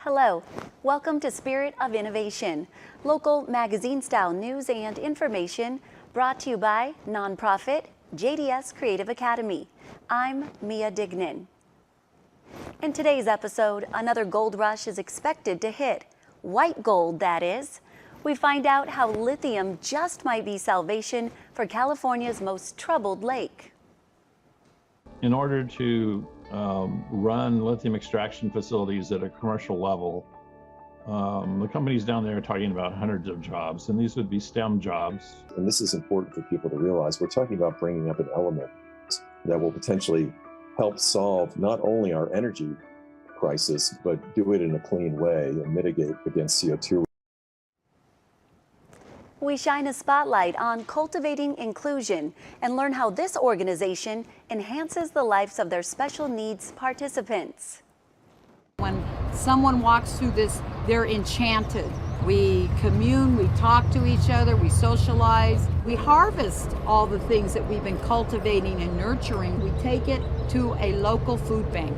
Hello, welcome to Spirit of Innovation, local magazine-style news and information brought to you by nonprofit JDS Creative Academy. I'm Mia Dignan. In today's episode, another gold rush is expected to hit. White gold, that is. We find out how lithium just might be salvation for California's most troubled lake. In order to run lithium extraction facilities at a commercial level, the companies down there are talking about hundreds of jobs, and these would be STEM jobs. And this is important for people to realize. We're talking about bringing up an element that will potentially help solve not only our energy crisis, but do it in a clean way and mitigate against CO2. We shine a spotlight on Cultivating Inclusion and learn how this organization enhances the lives of their special needs participants. When someone walks through this, they're enchanted. We commune, we talk to each other, we socialize, we harvest all the things that we've been cultivating and nurturing. We take it to a local food bank.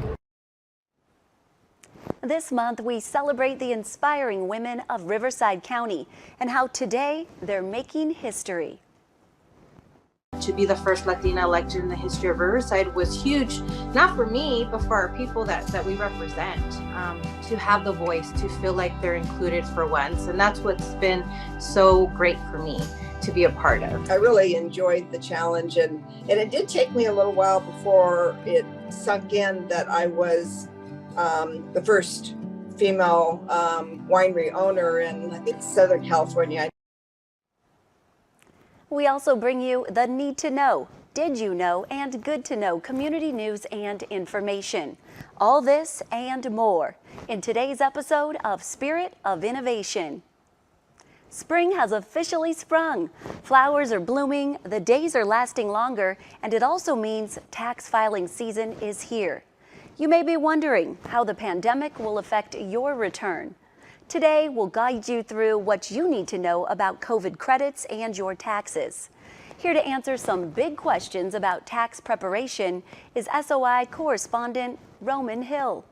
This month, we celebrate the inspiring women of Riverside County and how today they're making history. To be the first Latina elected in the history of Riverside was huge, not for me, but for our people that we represent, to have the voice, to feel like they're included for once. And that's what's been so great for me to be a part of. I really enjoyed the challenge, and it did take me a little while before it sunk in that I was the first female winery owner in, I think, Southern California. We also bring you the Need to Know, Did You Know, and Good to Know community news and information. All this and more in today's episode of Spirit of Innovation. Spring has officially sprung. Flowers are blooming, the days are lasting longer, and it also means tax filing season is here. You may be wondering how the pandemic will affect your return. Today, we'll guide you through what you need to know about COVID credits and your taxes. Here to answer some big questions about tax preparation is SOI correspondent Roman Hill.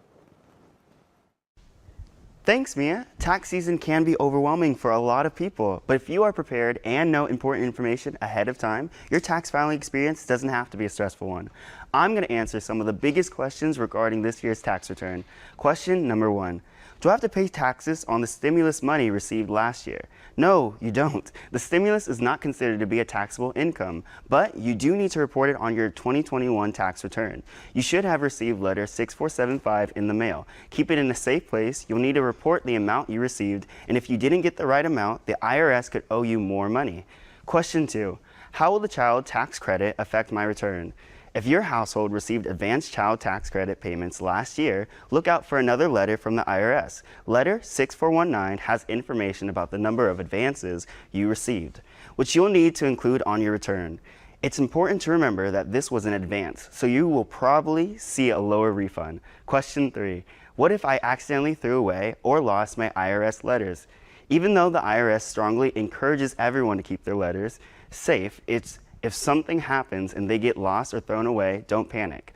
Thanks, Mia. Tax season can be overwhelming for a lot of people, but if you are prepared and know important information ahead of time, your tax filing experience doesn't have to be a stressful one. I'm going to answer some of the biggest questions regarding this year's tax return. Question number 1. Do I have to pay taxes on the stimulus money received last year? No, you don't. The stimulus is not considered to be a taxable income, but you do need to report it on your 2021 tax return. You should have received letter 6475 in the mail. Keep it in a safe place. You'll need to report the amount you received, and if you didn't get the right amount, the IRS could owe you more money. Question 2. How will the child tax credit affect my return? If your household received advanced child tax credit payments last year, look out for another letter from the IRS. Letter 6419 has information about the number of advances you received, which you'll need to include on your return. It's important to remember that this was an advance, so you will probably see a lower refund. Question 3. What if I accidentally threw away or lost my IRS letters? Even though the IRS strongly encourages everyone to keep their letters safe, if something happens and they get lost or thrown away, don't panic.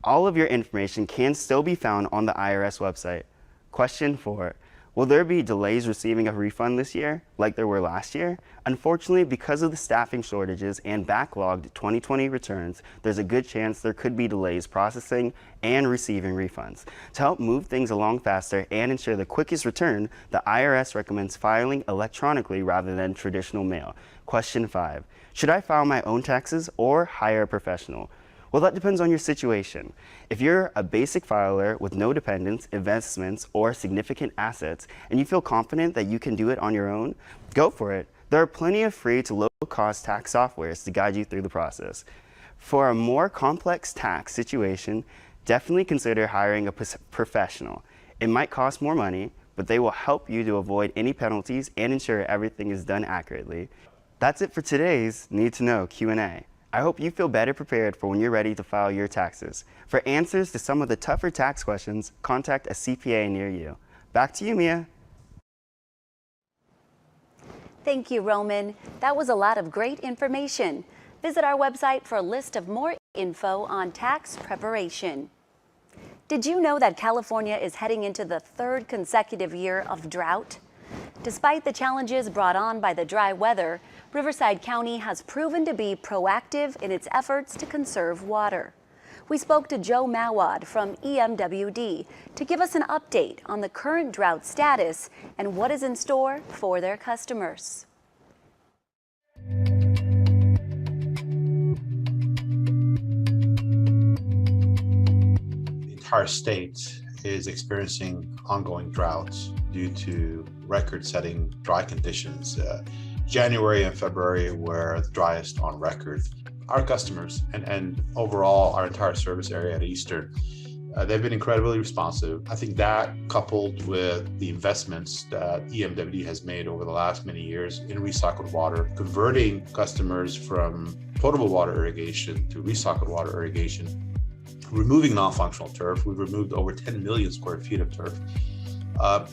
All of your information can still be found on the IRS website. Question 4. Will there be delays receiving a refund this year, like there were last year? Unfortunately, because of the staffing shortages and backlogged 2020 returns, there's a good chance there could be delays processing and receiving refunds. To help move things along faster and ensure the quickest return, the IRS recommends filing electronically rather than traditional mail. Question 5. Should I file my own taxes or hire a professional? Well, that depends on your situation. If you're a basic filer with no dependents, investments, or significant assets, and you feel confident that you can do it on your own, go for it. There are plenty of free to low-cost tax softwares to guide you through the process. For a more complex tax situation, definitely consider hiring a professional. It might cost more money, but they will help you to avoid any penalties and ensure everything is done accurately. That's it for today's Need to Know Q&A. I hope you feel better prepared for when you're ready to file your taxes. For answers to some of the tougher tax questions, contact a CPA near you. Back to you, Mia. Thank you, Roman. That was a lot of great information. Visit our website for a list of more info on tax preparation. Did you know that California is heading into the third consecutive year of drought? Despite the challenges brought on by the dry weather, Riverside County has proven to be proactive in its efforts to conserve water. We spoke to Joe Mawad from EMWD to give us an update on the current drought status and what is in store for their customers. The entire state is experiencing ongoing droughts due to record-setting dry conditions. January and February were the driest on record. Our customers and overall our entire service area at Eastern, they've been incredibly responsive. I think that, coupled with the investments that EMWD has made over the last many years in recycled water, converting customers from potable water irrigation to recycled water irrigation, removing non-functional turf. We've removed over 10 million square feet of turf.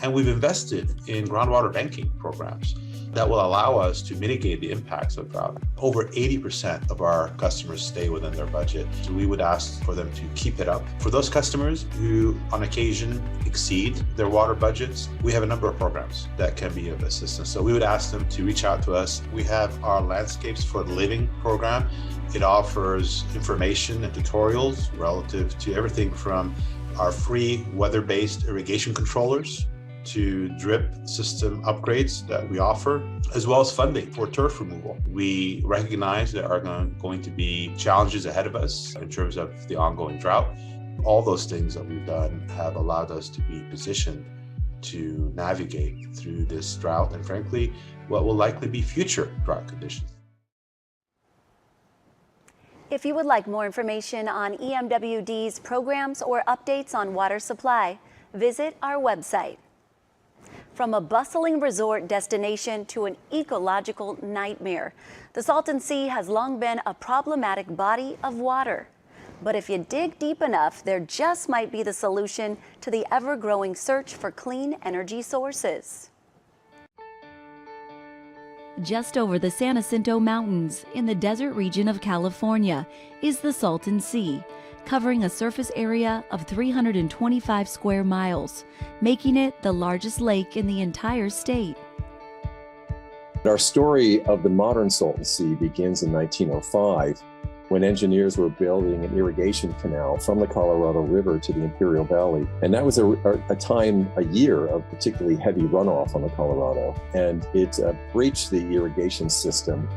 And we've invested in groundwater banking programs that will allow us to mitigate the impacts of drought. Over 80% of our customers stay within their budget. So we would ask for them to keep it up. For those customers who on occasion exceed their water budgets, we have a number of programs that can be of assistance. So we would ask them to reach out to us. We have our Landscapes for Living program. It offers information and tutorials relative to everything from our free weather-based irrigation controllers to drip system upgrades that we offer, as well as funding for turf removal. We recognize there are going to be challenges ahead of us in terms of the ongoing drought. All those things that we've done have allowed us to be positioned to navigate through this drought and, frankly, what will likely be future drought conditions. If you would like more information on EMWD's programs or updates on water supply, visit our website. From a bustling resort destination to an ecological nightmare, the Salton Sea has long been a problematic body of water. But if you dig deep enough, there just might be the solution to the ever-growing search for clean energy sources. Just over the San Jacinto Mountains in the desert region of California is the Salton Sea, covering a surface area of 325 square miles, making it the largest lake in the entire state. Our story of the modern Salton Sea begins in 1905, when engineers were building an irrigation canal from the Colorado River to the Imperial Valley. And that was a year of particularly heavy runoff on the Colorado. And it breached the irrigation system.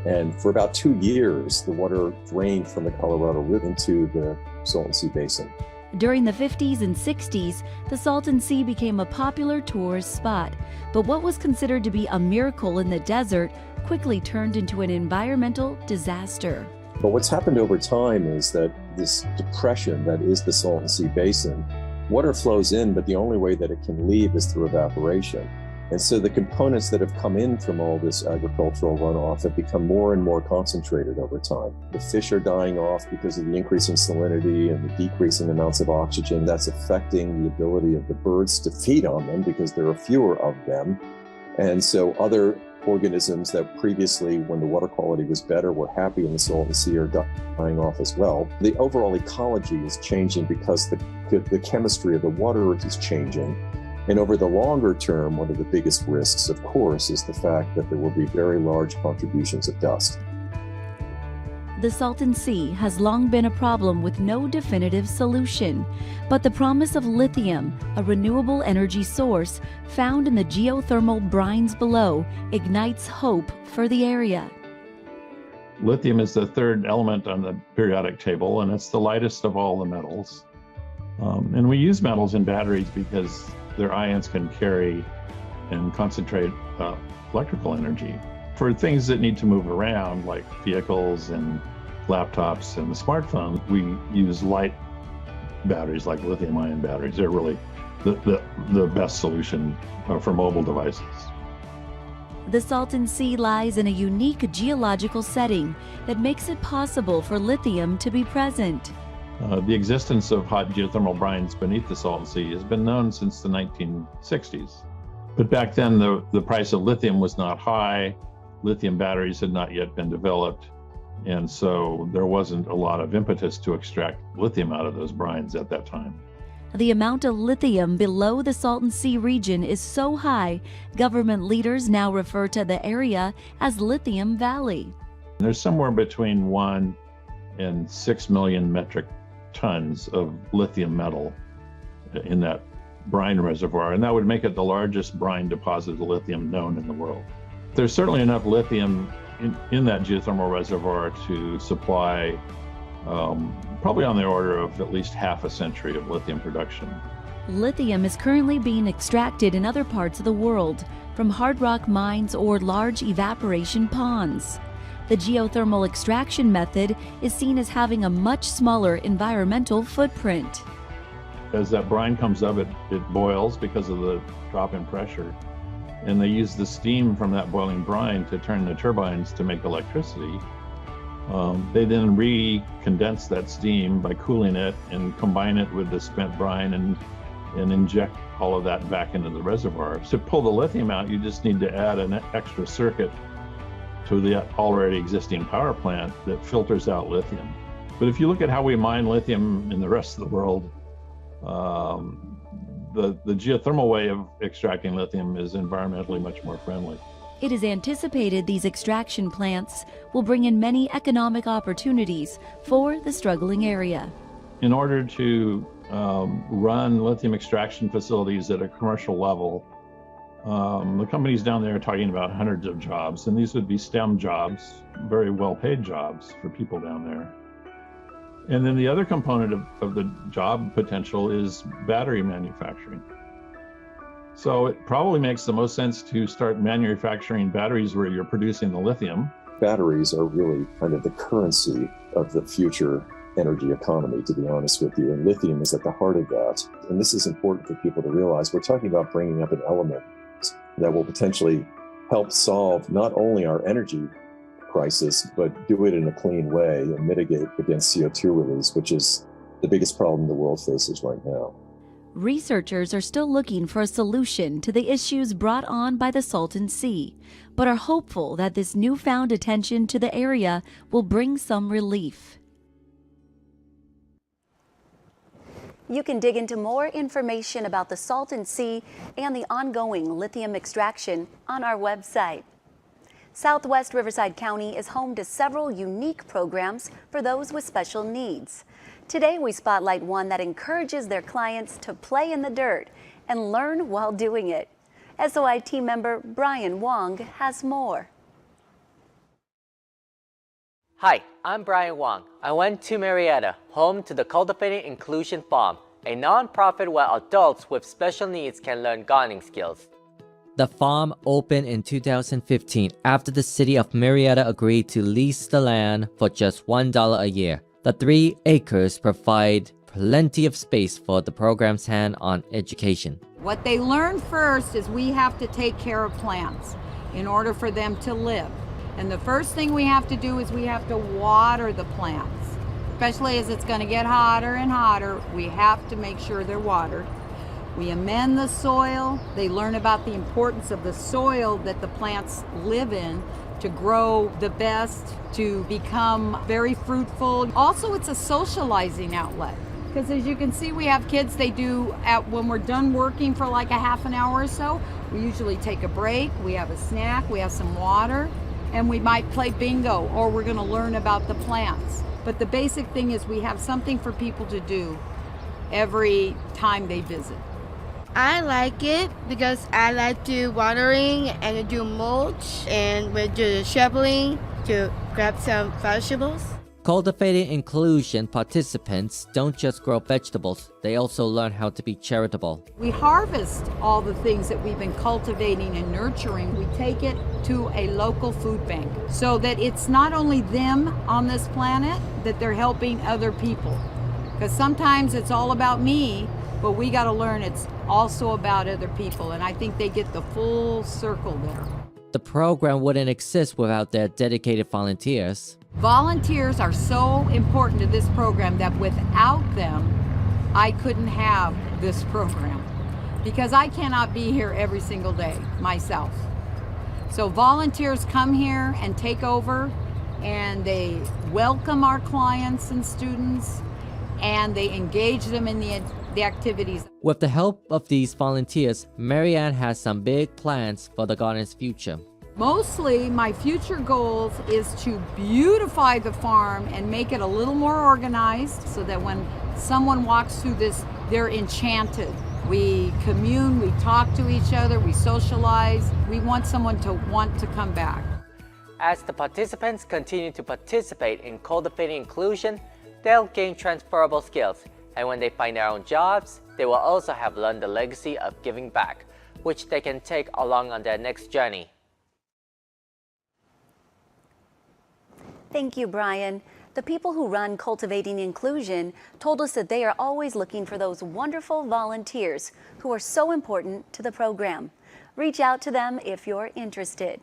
And for about 2 years, the water drained from the Colorado River into the Salton Sea Basin. During the 50s and 60s, the Salton Sea became a popular tourist spot. But what was considered to be a miracle in the desert quickly turned into an environmental disaster. But what's happened over time is that this depression that is the Salton Sea Basin, water flows in, but the only way that it can leave is through evaporation. And so the components that have come in from all this agricultural runoff have become more and more concentrated over time. The fish are dying off because of the increasing salinity and the decreasing amounts of oxygen. That's affecting the ability of the birds to feed on them because there are fewer of them. And so other organisms that previously, when the water quality was better, were happy in the Salton Sea are dying off as well. The overall ecology is changing because the chemistry of the water is changing. And over the longer term, one of the biggest risks, of course, is the fact that there will be very large contributions of dust. The Salton Sea has long been a problem with no definitive solution, but the promise of lithium, a renewable energy source found in the geothermal brines below, ignites hope for the area. Lithium is the third element on the periodic table, and it's the lightest of all the metals. And we use metals in batteries because their ions can carry and concentrate electrical energy. For things that need to move around, like vehicles and laptops and the smartphone, we use light batteries like lithium-ion batteries. They're really the best solution for mobile devices. The Salton Sea lies in a unique geological setting that makes it possible for lithium to be present. The existence of hot geothermal brines beneath the Salton Sea has been known since the 1960s. But back then, the price of lithium was not high. Lithium batteries had not yet been developed. And so there wasn't a lot of impetus to extract lithium out of those brines at that time. The amount of lithium below the Salton Sea region is so high, government leaders now refer to the area as Lithium Valley. There's somewhere between 1 and 6 million metric tons of lithium metal in that brine reservoir, and that would make it the largest brine deposit of lithium known in the world. There's certainly enough lithium in that geothermal reservoir to supply probably on the order of at least half a century of lithium production. Lithium is currently being extracted in other parts of the world from hard rock mines or large evaporation ponds. The geothermal extraction method is seen as having a much smaller environmental footprint. As that brine comes up, it boils because of the drop in pressure. And they use the steam from that boiling brine to turn the turbines to make electricity. They then re-condense that steam by cooling it and combine it with the spent brine and inject all of that back into the reservoir. To pull the lithium out, you just need to add an extra circuit to the already existing power plant that filters out lithium. But if you look at how we mine lithium in the rest of the world, the geothermal way of extracting lithium is environmentally much more friendly. It is anticipated these extraction plants will bring in many economic opportunities for the struggling area. In order to run lithium extraction facilities at a commercial level, the companies down there are talking about hundreds of jobs, and these would be STEM jobs, very well-paid jobs for people down there. And then the other component of the job potential is battery manufacturing. So it probably makes the most sense to start manufacturing batteries where you're producing the lithium. Batteries are really kind of the currency of the future energy economy, to be honest with you. And lithium is at the heart of that. And this is important for people to realize. We're talking about bringing up an element that will potentially help solve not only our energy crisis, but do it in a clean way and mitigate against CO2 release, which is the biggest problem the world faces right now. Researchers are still looking for a solution to the issues brought on by the Salton Sea, but are hopeful that this newfound attention to the area will bring some relief. You can dig into more information about the Salton Sea and the ongoing lithium extraction on our website. Southwest Riverside County is home to several unique programs for those with special needs. Today, we spotlight one that encourages their clients to play in the dirt and learn while doing it. SOI team member Brian Wong has more. Hi, I'm Brian Wong. I went to Murrieta, home to the Cultivating Inclusion Farm, a non-profit where adults with special needs can learn gardening skills. The farm opened in 2015 after the city of Murrieta agreed to lease the land for just $1 a year. The 3 acres provide plenty of space for the program's hand-on education. What they learn first is we have to take care of plants in order for them to live. And the first thing we have to do is we have to water the plants. Especially as it's going to get hotter and hotter, we have to make sure they're watered. We amend the soil. They learn about the importance of the soil that the plants live in to grow the best, to become very fruitful. Also, it's a socializing outlet. Because as you can see, we have kids, they do, when we're done working for like a half an hour or so, we usually take a break, we have a snack, we have some water, and we might play bingo, or we're gonna learn about the plants. But the basic thing is we have something for people to do every time they visit. I like it because I like to watering and do mulch, and we do shoveling to grab some vegetables. Cultivating Inclusion participants don't just grow vegetables, they also learn how to be charitable. We harvest all the things that we've been cultivating and nurturing. We take it to a local food bank so that it's not only them on this planet, that they're helping other people. Because sometimes it's all about me, but we got to learn it's also about other people, and I think they get the full circle there. The program wouldn't exist without their dedicated volunteers. Volunteers are so important to this program that without them, I couldn't have this program because I cannot be here every single day myself. So volunteers come here and take over, and they welcome our clients and students, and they engage them in the activities. With the help of these volunteers, Marianne has some big plans for the garden's future. Mostly, my future goals is to beautify the farm and make it a little more organized so that when someone walks through this, they're enchanted. We commune, we talk to each other, we socialize. We want someone to want to come back. As the participants continue to participate in cultivating inclusion, they'll gain transferable skills, and when they find their own jobs, they will also have learned the legacy of giving back, which they can take along on their next journey. Thank you, Brian. The people who run Cultivating Inclusion told us that they are always looking for those wonderful volunteers who are so important to the program. Reach out to them if you're interested.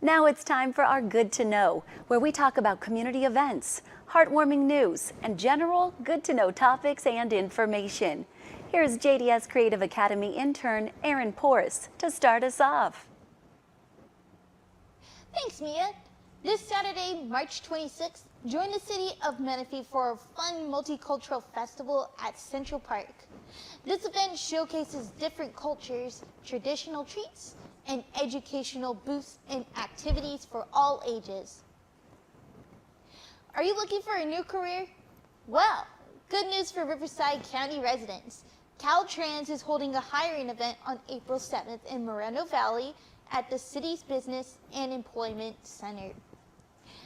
Now it's time for our Good to Know, where we talk about community events, heartwarming news, and general good to know topics and information. Here's JDS Creative Academy intern Erin Perris to start us off. Thanks, Mia. This Saturday, March 26th, join the city of Menifee for a fun multicultural festival at Central Park. This event showcases different cultures, traditional treats, and educational booths and activities for all ages. Are you looking for a new career? Well, good news for Riverside County residents. Caltrans is holding a hiring event on April 7th in Moreno Valley at the city's Business and Employment Center.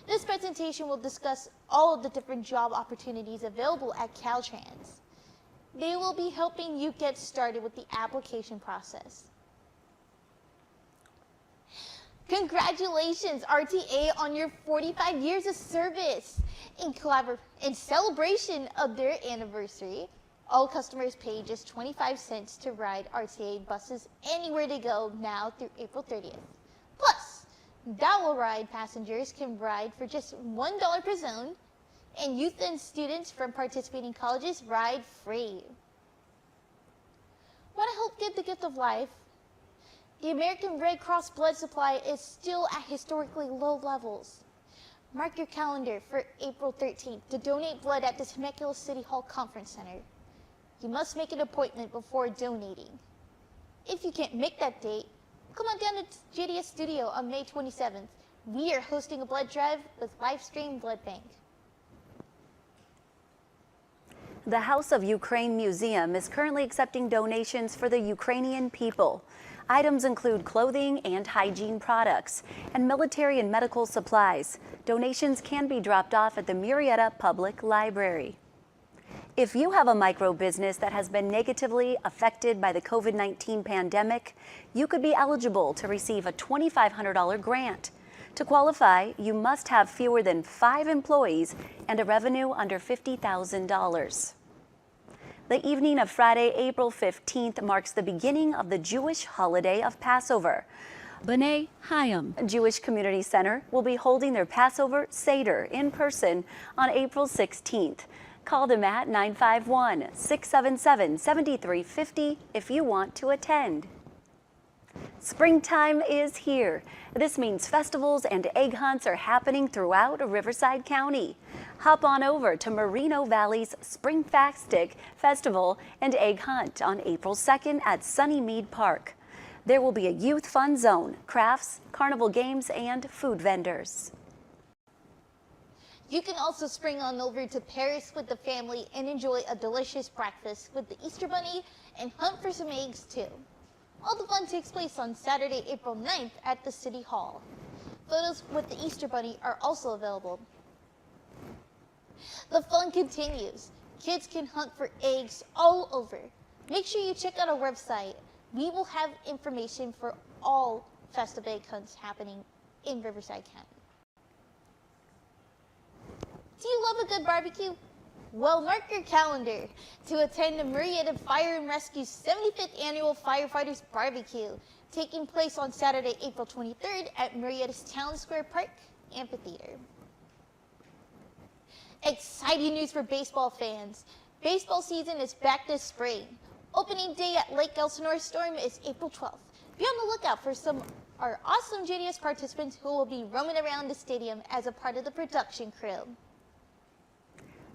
This presentation will discuss all of the different job opportunities available at Caltrans. They will be helping you get started with the application process. Congratulations, RTA, on your 45 years of service. In celebration of their anniversary, all customers pay just 25 cents to ride RTA buses anywhere they go now through April 30th. Plus, Dowel Ride passengers can ride for just $1 per zone, and youth and students from participating colleges ride free. Want to help give the gift of life? The American Red Cross blood supply is still at historically low levels. Mark your calendar for April 13th to donate blood at the Temecula City Hall Conference Center. You must make an appointment before donating. If you can't make that date, come on down to JDS Studio on May 27th. We are hosting a blood drive with Livestream Blood Bank. The House of Ukraine Museum is currently accepting donations for the Ukrainian people. Items include clothing and hygiene products and military and medical supplies. Donations can be dropped off at the Murrieta Public Library. If you have a micro business that has been negatively affected by the COVID-19 pandemic, you could be eligible to receive a $2,500 grant. To qualify, you must have fewer than 5 employees and a revenue under $50,000. The evening of Friday, April 15th marks the beginning of the Jewish holiday of Passover. B'nai Hayam Jewish Community Center will be holding their Passover Seder in person on April 16th. Call them at 951-677-7350 if you want to attend. Springtime is here. This means festivals and egg hunts are happening throughout Riverside County. Hop on over to Moreno Valley's Springfastic Festival and Egg Hunt on April 2nd at Sunnymead Park. There will be a youth fun zone, crafts, carnival games, and food vendors. You can also spring on over to Perris with the family and enjoy a delicious breakfast with the Easter Bunny and hunt for some eggs too. All the fun takes place on Saturday, April 9th at the City Hall. Photos with the Easter Bunny are also available. The fun continues. Kids can hunt for eggs all over. Make sure you check out our website. We will have information for all festive egg hunts happening in Riverside County. Do you love a good barbecue? Well, mark your calendar to attend the Murrieta Fire and Rescue's 75th Annual Firefighters Barbecue, taking place on Saturday, April 23rd at Murrieta's Town Square Park Amphitheater. Exciting news for baseball fans. Baseball season is back this spring. Opening day at Lake Elsinore Storm is April 12th. Be on the lookout for some of our awesome JDS participants who will be roaming around the stadium as a part of the production crew.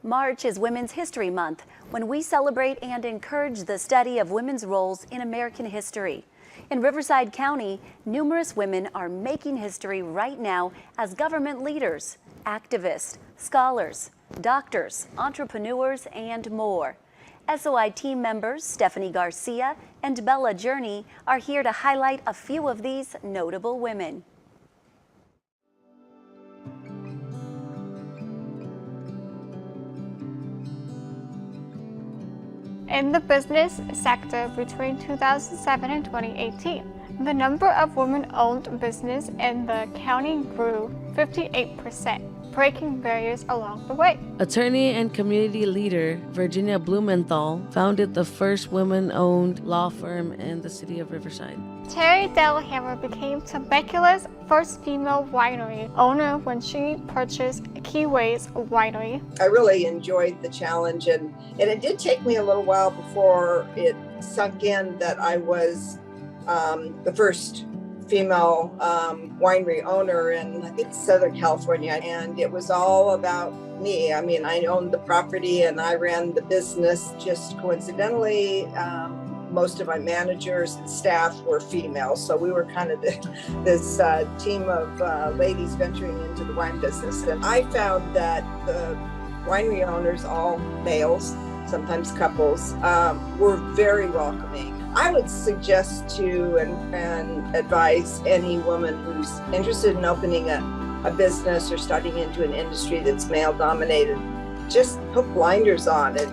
March is Women's History Month, when we celebrate and encourage the study of women's roles in American history. In Riverside County, numerous women are making history right now as government leaders, activists, scholars, doctors, entrepreneurs, and more. SOI team members Stephanie Garcia and Bella Journey are here to highlight a few of these notable women. In the business sector between 2007 and 2018, the number of women-owned business in the county grew 58%, breaking barriers along the way. Attorney and community leader Virginia Blumenthal founded the first women-owned law firm in the city of Riverside. Terry Delhammer became Temecula's first female winery owner when she purchased Keyways Winery. I really enjoyed the challenge, and it did take me a little while before it sunk in that I was the first female winery owner in, I think, Southern California, and it was all about me. I mean, I owned the property and I ran the business. Just coincidentally, most of my managers and staff were female, so we were kind of this team of ladies venturing into the wine business. And I found that the winery owners, all males, sometimes couples, were very welcoming. I would suggest to and advise any woman who's interested in opening a business or starting into an industry that's male dominated, just put blinders on it,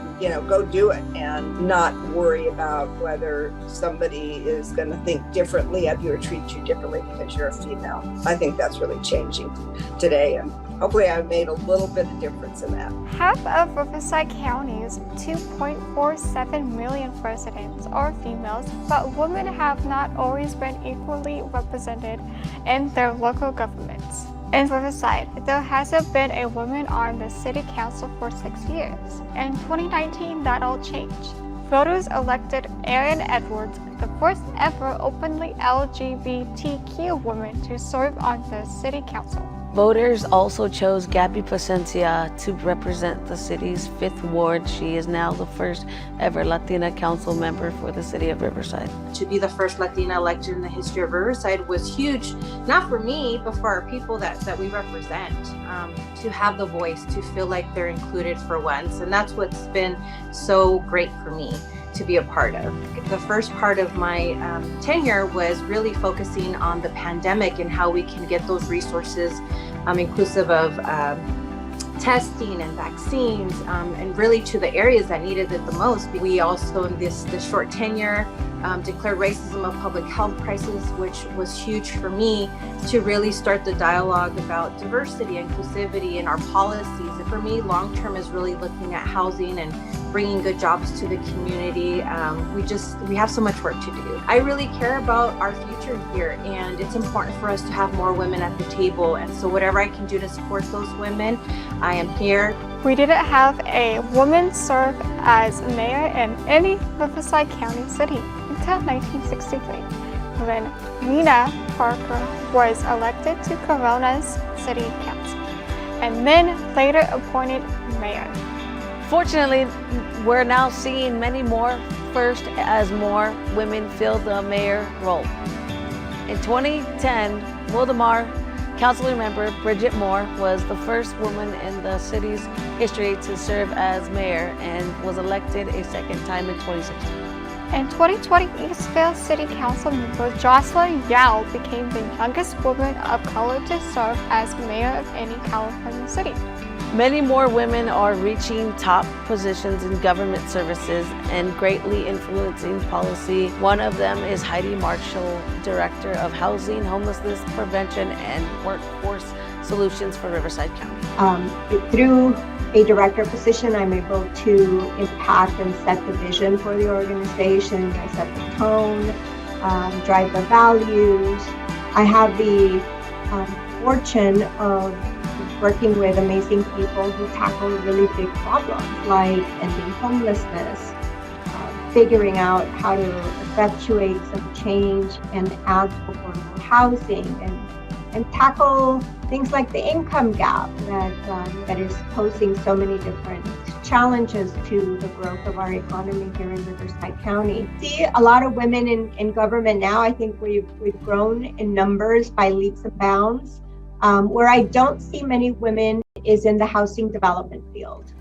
go do it and not worry about whether somebody is going to think differently of you or treat you differently because you're a female. I think that's really changing today, and hopefully I've made a little bit of difference in that. Half of Riverside County's 2.47 million residents are females, but women have not always been equally represented in their local governments. In Riverside, there hasn't been a woman on the city council for 6 years. In 2019, that all changed. Voters elected Erin Edwards, the first ever openly LGBTQ woman to serve on the city council. Voters also chose Gabby Placencia to represent the city's 5th ward. She is now the first ever Latina council member for the city of Riverside. To be the first Latina elected in the history of Riverside was huge, not for me, but for our people that we represent, to have the voice, to feel like they're included for once. And that's what's been so great for me to be a part of. The first part of my tenure was really focusing on the pandemic and how we can get those resources inclusive of testing and vaccines, and really to the areas that needed it the most. We also, in this short tenure, declared racism a public health crisis, which was huge for me to really start the dialogue about diversity, inclusivity in our policies. And for me, long-term is really looking at housing and bringing good jobs to the community. We have so much work to do. I really care about our future here, and it's important for us to have more women at the table. And so whatever I can do to support those women, I am here. We didn't have a woman serve as mayor in any Riverside County city until 1963, when Nina Parker was elected to Corona's city council, and then later appointed mayor. Fortunately, we're now seeing many more first as more women fill the mayor role. In 2010, Wildomar council member Bridget Moore was the first woman in the city's history to serve as mayor and was elected a second time in 2016. In 2020, Eastvale City Council member Jocelyn Yao became the youngest woman of color to serve as mayor of any California city. Many more women are reaching top positions in government services and greatly influencing policy. One of them is Heidi Marshall, Director of Housing, Homelessness Prevention, and Workforce Solutions for Riverside County. Through a director position, I'm able to impact and set the vision for the organization. I set the tone, drive the values. I have the fortune of working with amazing people who tackle really big problems like ending homelessness, figuring out how to effectuate some change and add affordable housing, and tackle things like the income gap that is posing so many different challenges to the growth of our economy here in Riverside County. See a lot of women in government now. I think we've grown in numbers by leaps and bounds. Where I don't see many women is in the housing development field.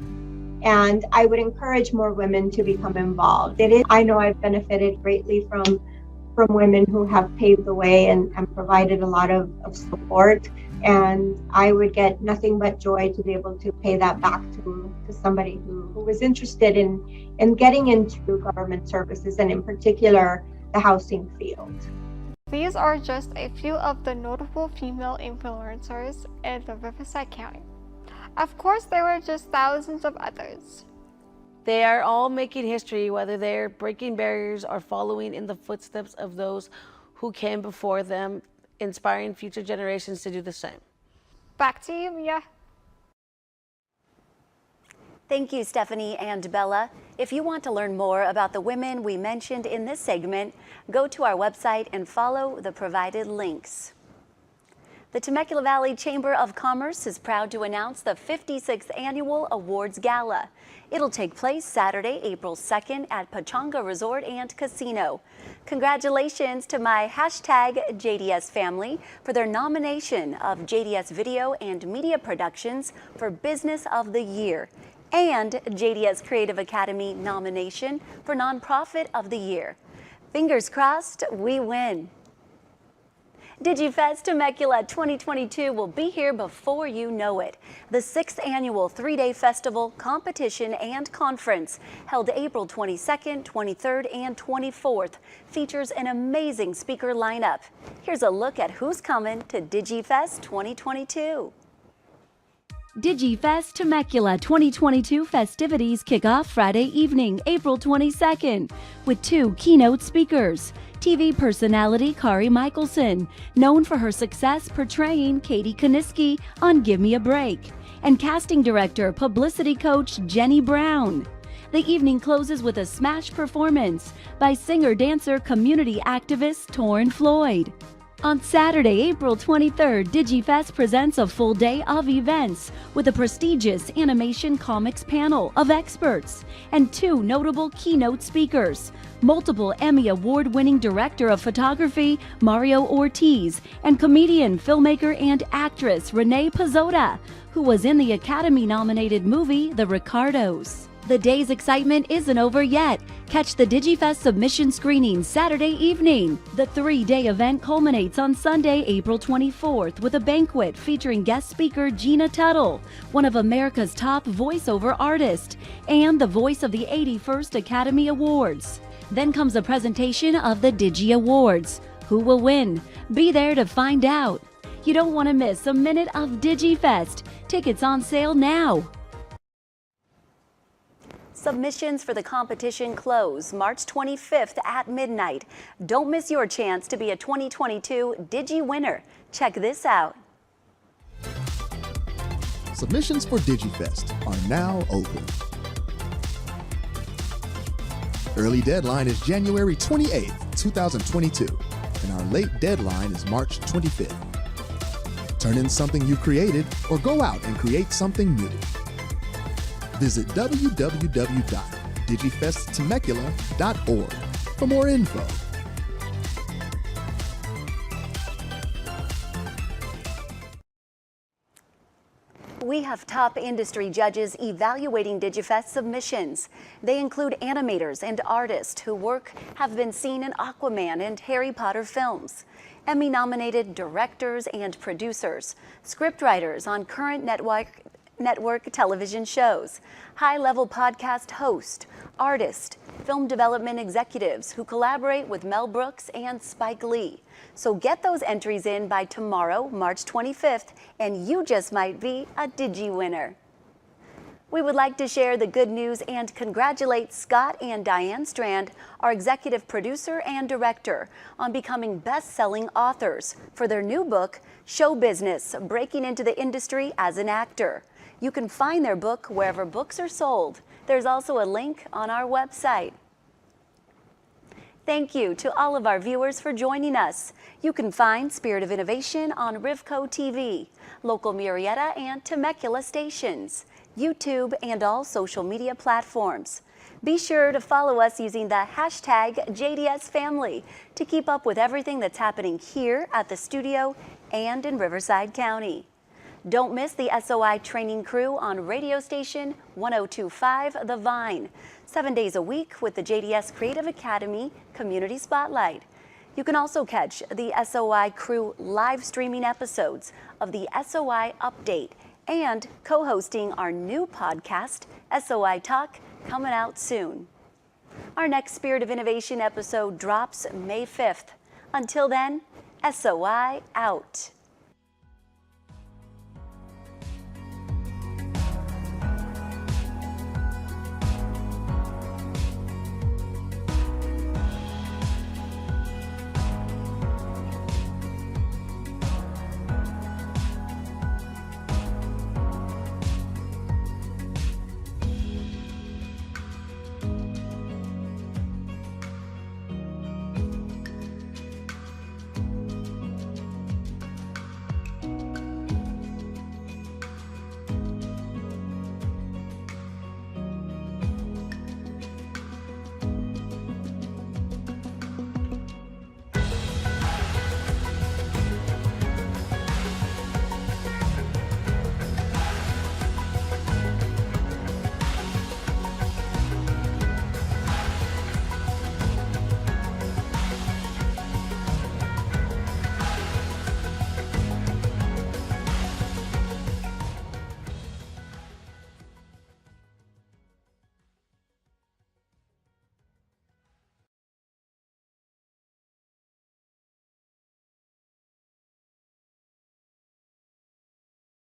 And I would encourage more women to become involved. I know I've benefited greatly from women who have paved the way and provided a lot of support. And I would get nothing but joy to be able to pay that back to somebody who was interested in getting into government services, and in particular, the housing field. These are just a few of the notable female influencers in the Riverside County. Of course, there were just thousands of others. They are all making history, whether they're breaking barriers or following in the footsteps of those who came before them, inspiring future generations to do the same. Back to you, Mia. Thank you, Stephanie and Bella. If you want to learn more about the women we mentioned in this segment, go to our website and follow the provided links. The Temecula Valley Chamber of Commerce is proud to announce the 56th Annual Awards Gala. It'll take place Saturday, April 2nd at Pechanga Resort and Casino. Congratulations to my #JDSFamily for their nomination of JDS Video and Media Productions for Business of the Year, and JDS Creative Academy nomination for Nonprofit of the Year. Fingers crossed we win. DigiFest Temecula 2022 will be here before you know it. The 6th annual 3-day festival, competition, and conference held April 22nd, 23rd, and 24th features an amazing speaker lineup. Here's a look at who's coming to DigiFest 2022. DigiFest Temecula 2022 festivities kick off Friday evening, April 22nd, with 2 keynote speakers. TV personality Kari Michelson, known for her success portraying Katie Kaniski on Give Me a Break, and casting director, publicity coach Jenny Brown. The evening closes with a smash performance by singer-dancer community activist Torrin Floyd. On Saturday, April 23rd, DigiFest presents a full day of events with a prestigious animation comics panel of experts and 2 notable keynote speakers, multiple Emmy Award-winning director of photography Mario Ortiz and comedian, filmmaker, and actress Renee Pizzotta, who was in the Academy-nominated movie The Ricardos. The day's excitement isn't over yet. Catch the DigiFest submission screening Saturday evening. The 3-day event culminates on Sunday, April 24th with a banquet featuring guest speaker Gina Tuttle, one of America's top voiceover artists, and the voice of the 81st Academy Awards. Then comes a presentation of the Digi Awards. Who will win? Be there to find out. You don't want to miss a minute of DigiFest. Tickets on sale now. Submissions for the competition close March 25th at midnight. Don't miss your chance to be a 2022 Digi winner. Check this out. Submissions for DigiFest are now open. Early deadline is January 28th, 2022, and our late deadline is March 25th. Turn in something you created or go out and create something new. Visit www.digifesttemecula.org for more info. We have top industry judges evaluating DigiFest submissions. They include animators and artists whose work have been seen in Aquaman and Harry Potter films, Emmy-nominated directors and producers, scriptwriters on current network television shows, high-level podcast hosts, artists, film development executives who collaborate with Mel Brooks and Spike Lee. So get those entries in by tomorrow, March 25th, and you just might be a Digi winner. We would like to share the good news and congratulate Scott and Diane Strand, our executive producer and director, on becoming best-selling authors for their new book, Show Business: Breaking into the Industry as an Actor. You can find their book wherever books are sold. There's also a link on our website. Thank you to all of our viewers for joining us. You can find Spirit of Innovation on Rivco TV, local Murrieta and Temecula stations. YouTube, and all social media platforms. Be sure to follow us using the hashtag JDSFamily to keep up with everything that's happening here at the studio and in Riverside County. Don't miss the SOI training crew on radio station 102.5 The Vine, 7 days a week with the JDS Creative Academy Community Spotlight. You can also catch the SOI crew live streaming episodes of the SOI Update and co-hosting our new podcast, SOI Talk, coming out soon. Our next Spirit of Innovation episode drops May 5th. Until then, SOI out.